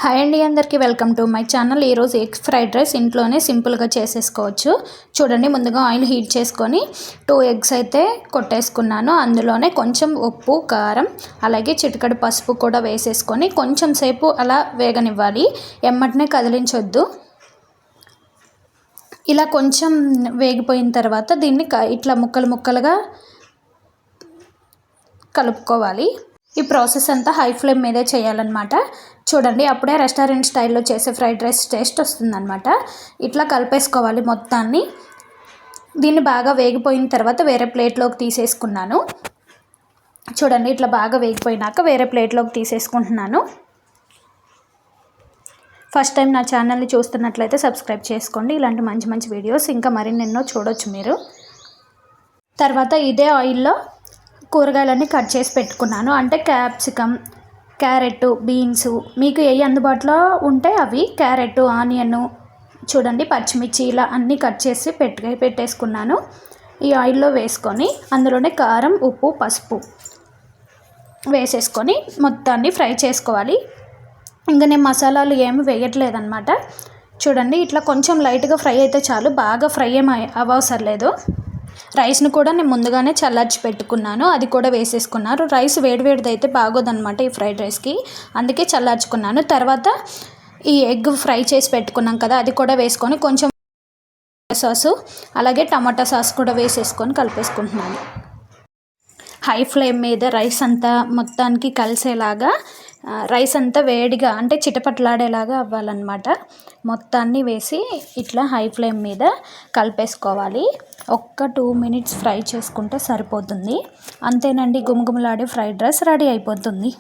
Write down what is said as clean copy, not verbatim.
Hi అండి, అందరికీ welcome to my channel. ఈరోజు ఎగ్ ఫ్రైడ్ రైస్ ఇంట్లోనే సింపుల్గా చేసేసుకోవచ్చు. చూడండి, ముందుగా ఆయిల్ హీట్ చేసుకొని 2 ఎగ్స్ అయితే కొట్టేసుకున్నాను. అందులోనే కొంచెం ఉప్పు, కారం, అలాగే చిటికెడు పసుపు కూడా వేసేసుకొని కొంచెం సేపు అలా వేగనివ్వాలి. ఎమ్మటనే కదిలించొద్దు. ఇలా కొంచెం వేగిపోయిన తర్వాత దీన్ని ఇట్లా ముక్కలుగా కలుపుకోవాలి. ఈ ప్రాసెస్ అంతా హై ఫ్లేమ్ మీదే చేయాలన్నమాట. చూడండి, అప్పుడే రెస్టారెంట్ స్టైల్లో చేసే ఫ్రైడ్ రైస్ టేస్ట్ వస్తుందన్నమాట. ఇట్లా కలిపేసుకోవాలి మొత్తాన్ని. దీన్ని బాగా వేగిపోయిన తర్వాత వేరే ప్లేట్లోకి తీసేసుకున్నాను. చూడండి, ఇట్లా బాగా వేగిపోయినాక వేరే ప్లేట్లోకి తీసేసుకుంటున్నాను. ఫస్ట్ టైం నా ఛానల్ని చూస్తున్నట్లయితే సబ్స్క్రైబ్ చేసుకోండి. ఇలాంటి మంచి మంచి వీడియోస్ ఇంకా మరిన్నెన్నో చూడొచ్చు మీరు. తర్వాత ఇదే ఆయిల్లో కూరగాయలన్నీ కట్ చేసి పెట్టుకున్నాను. అంటే క్యాప్సికమ్, క్యారెట్, బీన్స్, మీకు ఏ అందుబాటులో ఉంటే అవి, క్యారెట్, ఆనియన్, చూడండి పచ్చిమిర్చి, ఇలా అన్నీ కట్ చేసి పెట్టేసుకున్నాను. ఈ ఆయిల్లో వేసుకొని అందులోనే కారం, ఉప్పు, పసుపు వేసేసుకొని మొత్తాన్ని ఫ్రై చేసుకోవాలి. ఇంకా నేను మసాలాలు ఏమి వేయట్లేదన్నమాట. చూడండి, ఇట్లా కొంచెం లైట్గా ఫ్రై అయితే చాలు, బాగా ఫ్రై ఏమి అవసరం లేదు. రైస్ను కూడా నేను ముందుగానే చల్లార్చి పెట్టుకున్నాను, అది కూడా వేసేసుకున్నారు. రైస్ వేడివేడిది అయితే బాగోదన్నమాట ఈ ఫ్రైడ్ రైస్కి, అందుకే చల్లార్చుకున్నాను. తర్వాత ఈ ఎగ్ ఫ్రై చేసి పెట్టుకున్నాం కదా, అది కూడా వేసుకొని కొంచెం సాసు అలాగే టమాటా సాస్ కూడా వేసేసుకొని కలిపేసుకుంటున్నాను. హై ఫ్లేమ్ మీద రైస్ అంతా మొత్తానికి కలిసేలాగా, రైస్ అంతా వేడిగా అంటే చిటపట్లాడేలాగా అవ్వాలన్నమాట. మొత్తాన్ని వేసి ఇట్లా హై ఫ్లేమ్ మీద కలిపేసుకోవాలి. ఒక్క 2 మినిట్స్ ఫ్రై చేసుకుంటే సరిపోతుంది. అంతేనండి, గుమగుమలాడే ఫ్రైడ్ రైస్ రెడీ అయిపోతుంది.